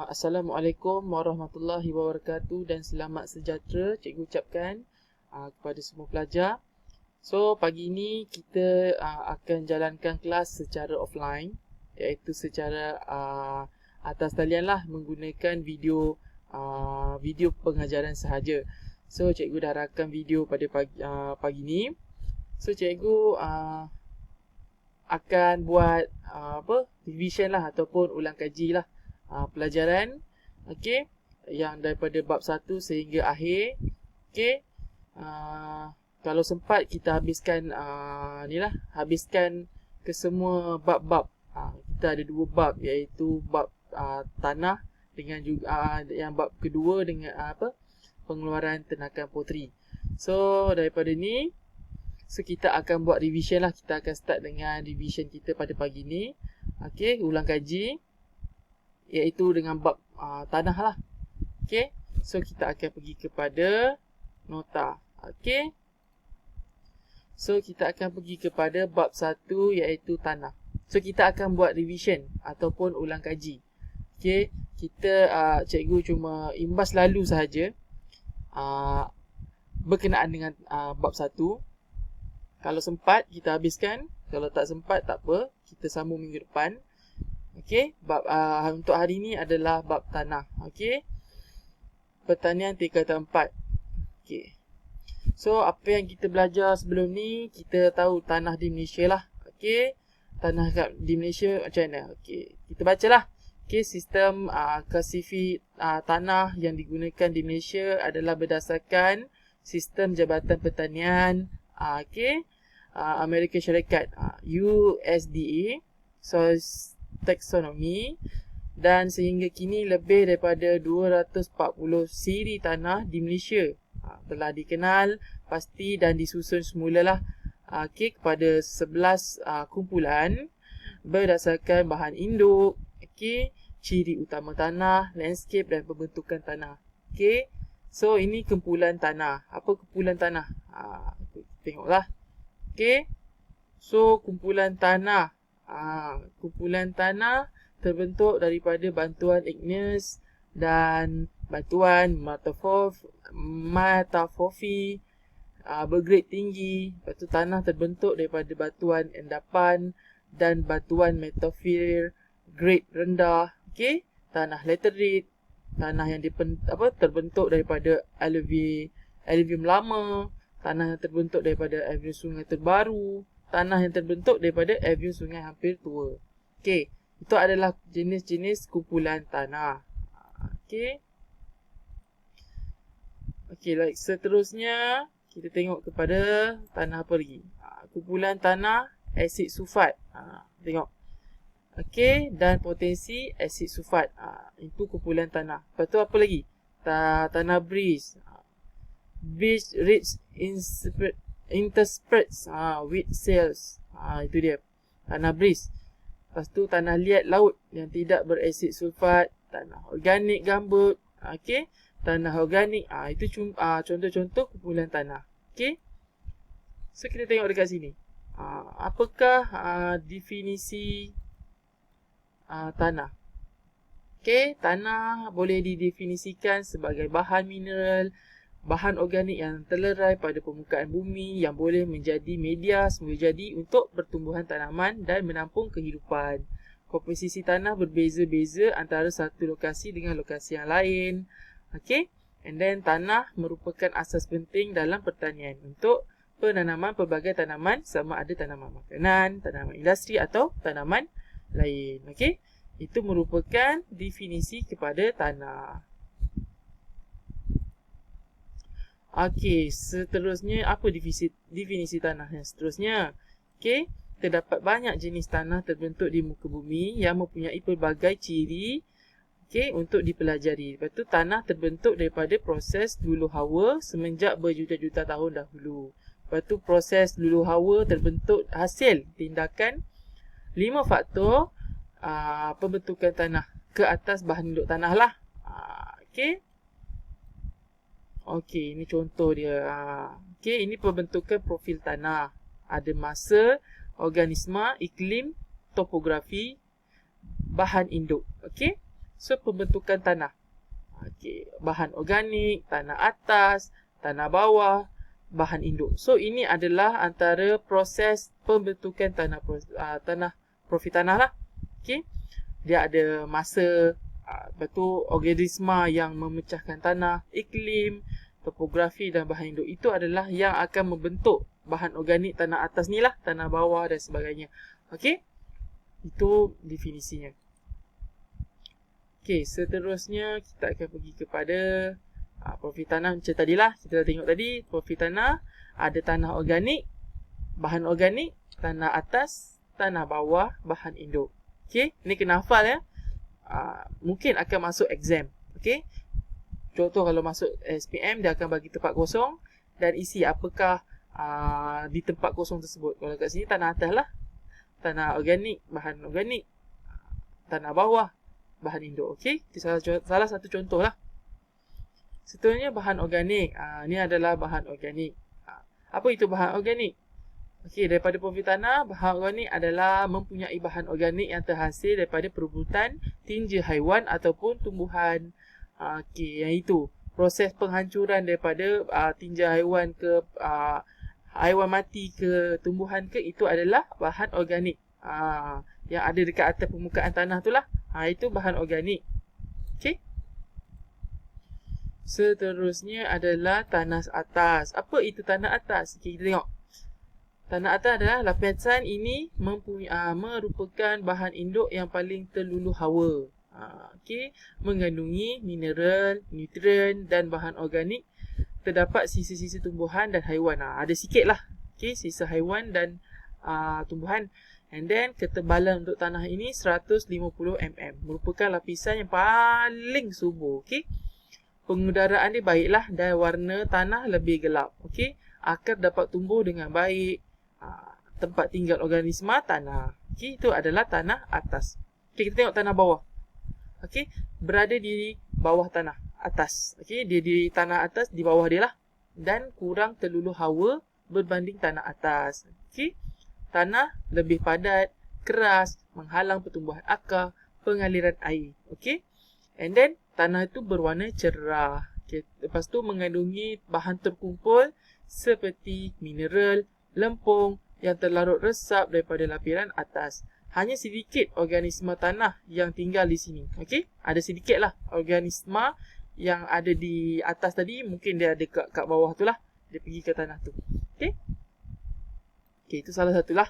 Assalamualaikum warahmatullahi wabarakatuh dan selamat sejahtera cikgu ucapkan kepada semua pelajar. So, pagi ini kita akan jalankan kelas secara offline, iaitu secara atas talian lah, menggunakan video pengajaran sahaja. So, cikgu dah rakam video pada pagi ni. So, cikgu akan buat revision lah ataupun ulang kaji lah pelajaran yang daripada bab 1 sehingga akhir. Kalau sempat kita habiskan habiskan ke semua bab-bab. Kita ada 2 bab, iaitu bab tanah dengan juga yang bab kedua dengan pengeluaran tenaga puteri. So daripada ni, kita akan buat revision lah. Kita akan start dengan revision kita pada pagi ni. Ulang kaji, iaitu dengan bab tanah lah. So kita akan pergi kepada nota. So kita akan pergi kepada bab 1, iaitu tanah. So kita akan buat revision ataupun ulang kaji. Kita cikgu cuma imbas lalu sahaja berkenaan dengan bab 1. Kalau sempat kita habiskan, kalau tak sempat tak apa, kita sambung minggu depan. Bab untuk hari ni adalah bab tanah. Pertanian tingkatan 4. So apa yang kita belajar sebelum ni, kita tahu tanah di Malaysia lah. Tanah di Malaysia macam mana? Kita bacalah. Sistem klasifik tanah yang digunakan di Malaysia adalah berdasarkan sistem Jabatan Pertanian Amerika Syarikat, USDA, Soil Taxonomy, dan sehingga kini lebih daripada 240 siri tanah di Malaysia telah dikenal pasti dan disusun semulalah kepada 11 kumpulan berdasarkan bahan induk, ciri utama tanah, landscape dan pembentukan tanah. So ini kumpulan tanah. Apa kumpulan tanah? Tengoklah. So kumpulan tanah. Kumpulan tanah terbentuk daripada bantuan igneous dan batuan metamorfi bergrade tinggi. Lepas tu tanah terbentuk daripada batuan endapan dan batuan metamorfi grade rendah. Tanah laterite, tanah yang terbentuk daripada alluvium lama, tanah yang terbentuk daripada alluvium sungai terbaru, tanah yang terbentuk daripada alluvium sungai hampir tua. Itu adalah jenis-jenis kumpulan tanah. Seterusnya kita tengok kepada tanah apa lagi? Kumpulan tanah asid sulfat. Tengok. Dan potensi asid sulfat. Itu kumpulan tanah. Lepas tu apa lagi? Tanah bridge. Bridge rich intersperts with cells. Itu dia. Tanah bridge. Lepas tu tanah liat laut yang tidak berasid sulfat. Tanah organik gambut. Tanah organik. Itu contoh-contoh kumpulan tanah. So kita tengok dekat sini. Apakah definisi tanah? Tanah boleh didefinisikan sebagai bahan mineral, bahan organik yang terlerai pada permukaan bumi yang boleh menjadi media semula jadi untuk pertumbuhan tanaman dan menampung kehidupan. Komposisi tanah berbeza-beza antara satu lokasi dengan lokasi yang lain. And then tanah merupakan asas penting dalam pertanian untuk penanaman pelbagai tanaman, sama ada tanaman makanan, tanaman industri atau tanaman lain. Itu merupakan definisi kepada tanah. Seterusnya apa definisi tanah yang seterusnya? Terdapat banyak jenis tanah terbentuk di muka bumi yang mempunyai pelbagai ciri untuk dipelajari. Lepas tu tanah terbentuk daripada proses luluh hawa semenjak berjuta-juta tahun dahulu. Lepas tu proses luluh hawa terbentuk hasil tindakan 5 faktor pembentukan tanah ke atas bahan induk tanah lah. Ini contoh dia. Ini pembentukan profil tanah. Ada masa, organisma, iklim, topografi, bahan induk. So, pembentukan tanah. Okey, bahan organik, tanah atas, tanah bawah, bahan induk. So, ini adalah antara proses pembentukan tanah profil tanah lah. Okey. Dia ada masa, lepas tu organisma yang memecahkan tanah, iklim, topografi dan bahan induk. Itu adalah yang akan membentuk bahan organik tanah atas ni lah, tanah bawah dan sebagainya. Okey. Itu definisinya. Okey, seterusnya kita akan pergi kepada profil tanah. Macam tadilah, kita dah tengok tadi, profil tanah ada tanah organik, bahan organik, tanah atas, tanah bawah, bahan induk. Okey, ni kena hafal ya. Mungkin akan masuk exam. Okey. Contoh kalau masuk SPM, dia akan bagi tempat kosong dan isi apakah di tempat kosong tersebut. Kalau kat sini tanah atas lah, tanah organik, bahan organik, tanah bawah, bahan induk. Okey, itu salah satu contoh lah. Seterusnya bahan organik. Ni adalah bahan organik. Apa itu bahan organik? Okey, daripada profil tanah, bahan organik adalah mempunyai bahan organik yang terhasil daripada perebutan tinja haiwan ataupun tumbuhan. Okey, yang itu proses penghancuran daripada tinja haiwan ke haiwan mati ke tumbuhan ke, itu adalah bahan organik. Yang ada dekat atas permukaan tanah tu lah. Itu bahan organik. Okey. Seterusnya adalah tanah atas. Apa itu tanah atas? Okay, kita tengok. Tanah atas adalah lapisan ini merupakan bahan induk yang paling terluluh hawa. Okey, mengandungi mineral, nutrien dan bahan organik. Terdapat sisa-sisa tumbuhan dan haiwan. Ada sikit lah. Okey, sisa haiwan dan tumbuhan. And then ketebalan untuk tanah ini 150 mm. Merupakan lapisan yang paling subur. Okey. Pengudaraan dia baiklah dan warna tanah lebih gelap. Okey. Akar dapat tumbuh dengan baik. Tempat tinggal organisma tanah. Okey, itu adalah tanah atas. Okey, kita tengok tanah bawah. Okey, berada di bawah tanah atas. Okey, dia di tanah atas di bawah dia lah dan kurang terluluh hawa berbanding tanah atas. Okey. Tanah lebih padat, keras, menghalang pertumbuhan akar, pengaliran air. Okey. And then tanah itu berwarna cerah. Okay. Lepas tu mengandungi bahan terkumpul seperti mineral, lempung yang terlarut resap daripada lapisan atas. Hanya sedikit organisma tanah yang tinggal di sini. Okey. Ada sedikit lah organisma yang ada di atas tadi. Mungkin dia ada kat bawah tu lah. Dia pergi ke tanah tu. Okey. Okey, itu salah satulah.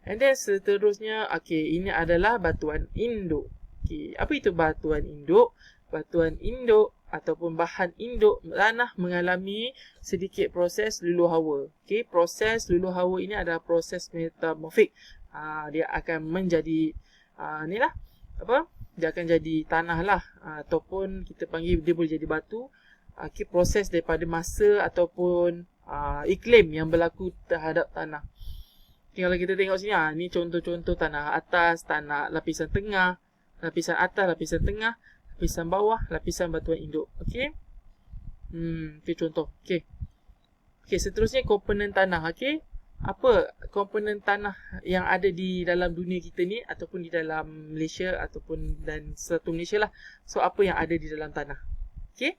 And then seterusnya, okey, ini adalah batuan induk. Okey, apa itu batuan induk? Batuan induk ataupun bahan induk tanah mengalami sedikit proses luluh hawa. Okey, proses luluh hawa ini adalah proses metamorfik. Dia akan menjadi ni lah, apa? Dia akan jadi tanah lah, ataupun kita panggil dia boleh jadi batu. Okey, proses daripada masa ataupun iklim yang berlaku terhadap tanah. Kalau kita tengok sini, ni contoh-contoh tanah atas, tanah lapisan tengah, lapisan atas, lapisan tengah, lapisan bawah, lapisan batuan induk. Okey. Itu contoh. Okey. Okey, seterusnya komponen tanah. Okey. Apa komponen tanah yang ada di dalam dunia kita ni ataupun di dalam Malaysia ataupun dan satu Malaysia lah. So, apa yang ada di dalam tanah? Okey.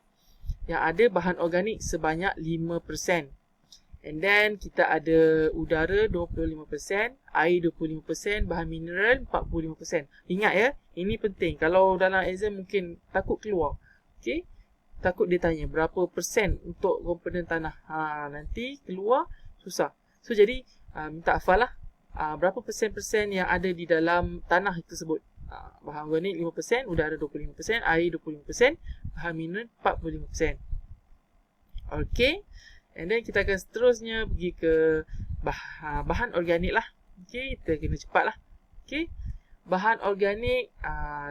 Yang ada bahan organik sebanyak 5%. And then kita ada udara 25%, air 25%, bahan mineral 45%. Ingat ya, ini penting. Kalau dalam exam mungkin takut keluar. Okey. Takut dia tanya berapa persen untuk komponen tanah. Nanti keluar susah. So jadi minta hafal lah. Berapa persen-persen yang ada di dalam tanah tersebut. Bahan organik 5%, udara 25%, air 25%, bahan mineral 45%. Okey. And then kita akan seterusnya pergi ke bahan organik lah. Okay, kita kena cepat lah. Okay, bahan organik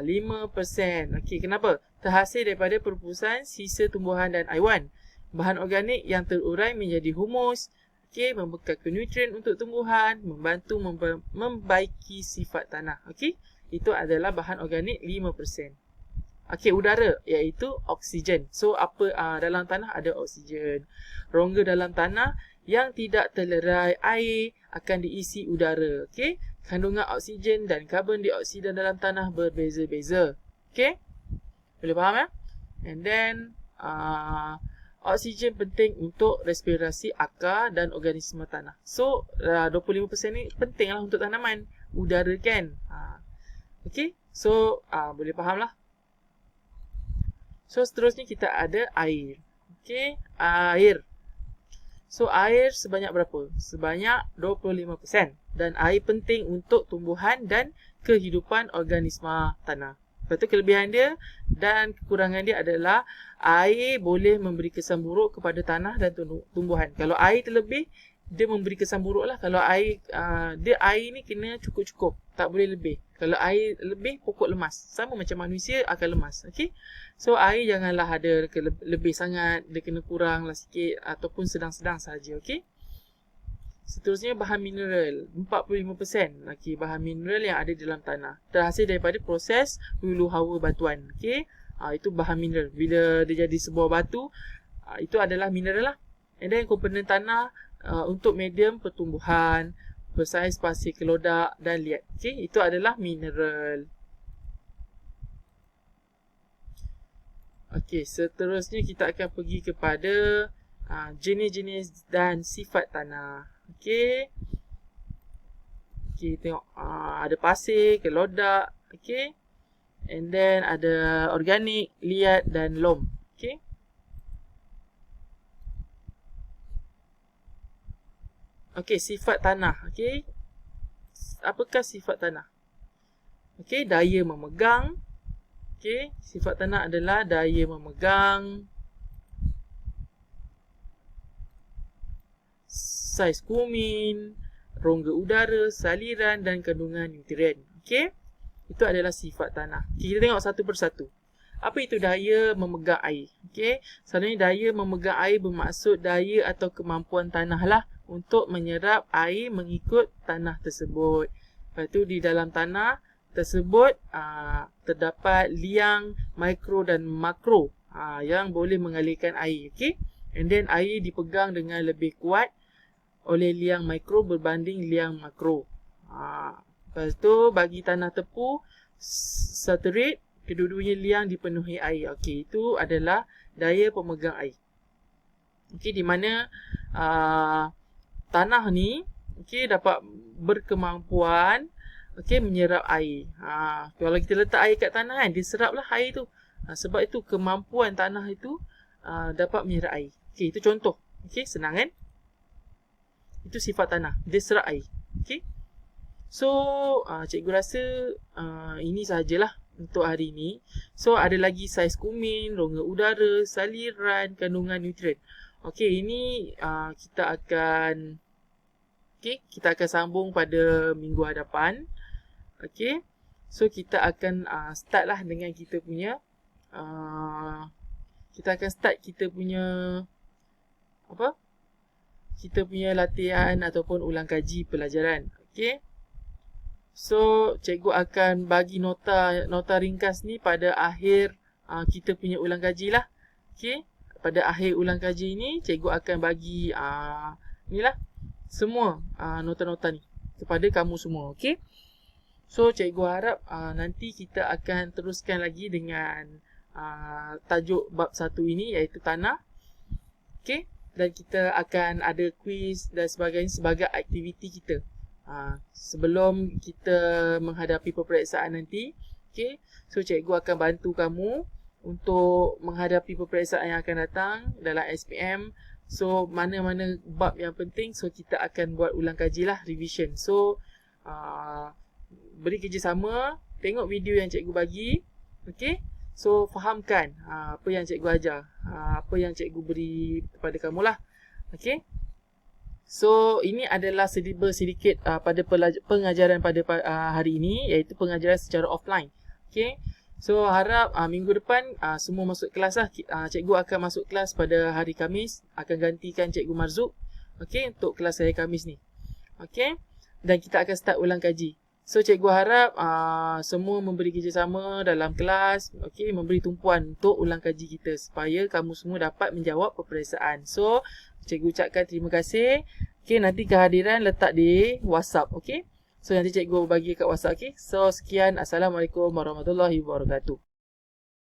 5%. Okay, kenapa? Terhasil daripada perpustakaan sisa tumbuhan dan haiwan. Bahan organik yang terurai menjadi humus. Okay, membekalkan nutrien untuk tumbuhan, membantu membaiki sifat tanah. Okay, itu adalah bahan organik 5%. Okey, udara iaitu oksigen. So, apa dalam tanah ada oksigen. Rongga dalam tanah yang tidak terlerai air akan diisi udara. Okey, kandungan oksigen dan karbon dioksida dalam tanah berbeza-beza. Okey. Boleh faham ya? And then oksigen penting untuk respirasi akar dan organisma tanah. So 25% ni penting lah untuk tanaman. Udara kan. Okay. So boleh faham lah. So seterusnya kita ada air. Okay. Air. So air sebanyak berapa? Sebanyak 25%. Dan air penting untuk tumbuhan dan kehidupan organisma tanah. Lepas tu kelebihan dia dan kekurangan dia adalah air boleh memberi kesan buruk kepada tanah dan tumbuhan. Kalau air terlebih, dia memberi kesan buruk lah. Kalau air, air ni kena cukup-cukup. Tak boleh lebih. Kalau air lebih, pokok lemas. Sama macam manusia akan lemas. Okay? So air janganlah ada lebih sangat. Dia kena kurang lah sikit. Ataupun sedang-sedang saja. Okay? Seterusnya bahan mineral 45%. Okey, bahan mineral yang ada dalam tanah terhasil daripada proses hulu hawa batuan. Okey, itu bahan mineral. Bila dia jadi sebuah batu, itu adalah mineral lah. And then komponen tanah untuk medium pertumbuhan, bersaiz pasir kelodak dan liat. Okey, itu adalah mineral. Okey, seterusnya kita akan pergi kepada jenis-jenis dan sifat tanah. Okey. Okey, tengok ada pasir, kelodak, okey. And then ada organik, liat dan lom. Okey. Okey, sifat tanah, okey. Apakah sifat tanah? Okey, daya memegang. Okey, sifat tanah adalah daya memegang, saiz kumin, rongga udara, saliran dan kandungan nutrien. Okey. Itu adalah sifat tanah. Okay, kita tengok satu persatu. Apa itu daya memegang air? Okey. Selalunya daya memegang air bermaksud daya atau kemampuan tanah lah untuk menyerap air mengikut tanah tersebut. Lepas tu di dalam tanah tersebut terdapat liang mikro dan makro yang boleh mengalirkan air. Okey. And then air dipegang dengan lebih kuat oleh liang mikro berbanding liang makro. Lepas tu bagi tanah tepu saturate, kedua-duanya liang dipenuhi air. Okey, itu adalah daya pemegang air. Okey, di mana tanah ni okey dapat berkemampuan okey menyerap air. Kalau kita letak air kat tanah kan, dia seraplah air tu. Sebab itu kemampuan tanah itu dapat menyerap air. Okey, itu contoh. Okey, senang kan? Itu sifat tanah. Dia serap air. Okay. So, cikgu rasa ini sahajalah untuk hari ini. So, ada lagi saiz kumin, rongga udara, saliran, kandungan nutrien. Okay, ini kita akan sambung pada minggu hadapan. Okay. So, kita akan start lah dengan kita punya kita punya latihan ataupun ulang kaji pelajaran. Okey. So, cikgu akan bagi nota ringkas ni pada akhir kita punya ulang kaji lah. Okey. Pada akhir ulang kaji ni, cikgu akan bagi inilah semua nota-nota ni kepada kamu semua. Okey. So, cikgu harap nanti kita akan teruskan lagi dengan tajuk bab 1 ini iaitu tanah. Okey. Dan kita akan ada kuis dan sebagainya sebagai aktiviti kita sebelum kita menghadapi peperiksaan nanti. Okay. So cikgu akan bantu kamu untuk menghadapi peperiksaan yang akan datang dalam SPM. So mana-mana bab yang penting, so kita akan buat ulang kaji lah, revision. So beri kerjasama, tengok video yang cikgu bagi. Okay. So, fahamkan apa yang cikgu ajar, apa yang cikgu beri kepada kamu lah. Okay. So, ini adalah sedikit pada pengajaran pada hari ini, iaitu pengajaran secara offline. Okay. So, harap minggu depan semua masuk kelas lah. Cikgu akan masuk kelas pada hari Khamis, akan gantikan cikgu Marzuk. Okay, untuk kelas hari Khamis ni. Okay. Dan kita akan start ulang kaji. So, cikgu harap semua memberi kerjasama dalam kelas, okay, memberi tumpuan untuk ulang kaji kita supaya kamu semua dapat menjawab peperiksaan. So, cikgu ucapkan terima kasih. Okay, nanti kehadiran letak di WhatsApp, okay. So, nanti cikgu bagi kat WhatsApp, okay. So, sekian. Assalamualaikum warahmatullahi wabarakatuh.